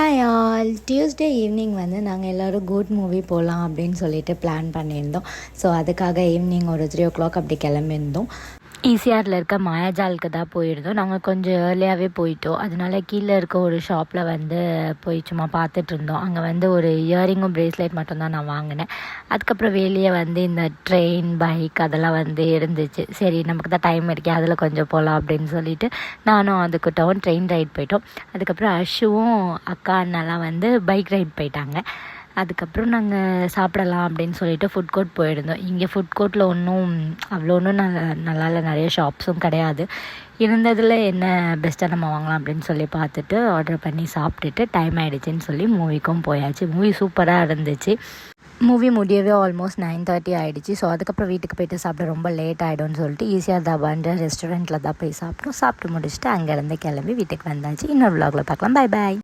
Hi all. Tuesday evening வந்து நாங்கள் எல்லோரும் குட் மூவி போகலாம் அப்படின்னு சொல்லிட்டு பிளான் பண்ணியிருந்தோம். ஸோ அதுக்காக ஈவினிங் ஒரு 3 o'clock அப்படி கிளம்பியிருந்தோம். ஈசிஆரில் இருக்க மாயாஜாலுக்கு தான் போயிருந்தோம். நாங்கள் கொஞ்சம் ஏர்லியாகவே போயிட்டோம். அதனால கீழே இருக்க ஒரு ஷாப்பில் வந்து போய் சும்மா பார்த்துட்டு இருந்தோம். அங்கே வந்து ஒரு இயரிங்கும் ப்ரேஸ்லெட் மட்டும்தான் நான் வாங்கினேன். அதுக்கப்புறம் வெளியே வந்து இந்த ட்ரெயின், பைக் அதெல்லாம் வந்து இருந்துச்சு. சரி நமக்கு தான் டைம் இருக்கே, அதில் கொஞ்சம் போகலாம் அப்படின்னு சொல்லிட்டு நானும் அதுக்கிட்டவும் ட்ரெயின் ரைட் போயிட்டோம். அதுக்கப்புறம் அஷுவும் அக்கா அண்ணெல்லாம் வந்து பைக் ரைட் போயிட்டாங்க. அதுக்கப்புறம் நாங்கள் சாப்பிடலாம் அப்படின்னு சொல்லிட்டு ஃபுட் கோர்ட் போயிருந்தோம். இங்கே ஃபுட் கோர்ட்டில் அவ்வளோ ஒன்றும் நல்லா இல்லை, நிறைய ஷாப்ஸும் கிடையாது. இருந்ததில் என்ன பெஸ்ட்டாக நம்ம வாங்கலாம் அப்படின்னு சொல்லி பார்த்துட்டு ஆர்டர் பண்ணி சாப்பிட்டுட்டு டைம் ஆகிடுச்சின்னு சொல்லி மூவிக்கும் போயாச்சு. மூவி சூப்பராக இருந்துச்சு. மூவி முடியவே ஆல்மோஸ்ட் 9:30 ஆகிடுச்சு. ஸோ அதுக்கப்புறம் வீட்டுக்கு போய்ட்டு சாப்பிட ரொம்ப லேட் ஆகிடும்னு சொல்லிட்டு ஈஸியாக தாபான்ற ரெஸ்டாரண்ட்டில் தான் போய் சாப்பிட்டு முடிச்சுட்டு அங்கேருந்து கிளம்பி வீட்டுக்கு வந்தாச்சு. இன்னொரு vlogல பார்க்கலாம். Bye bye.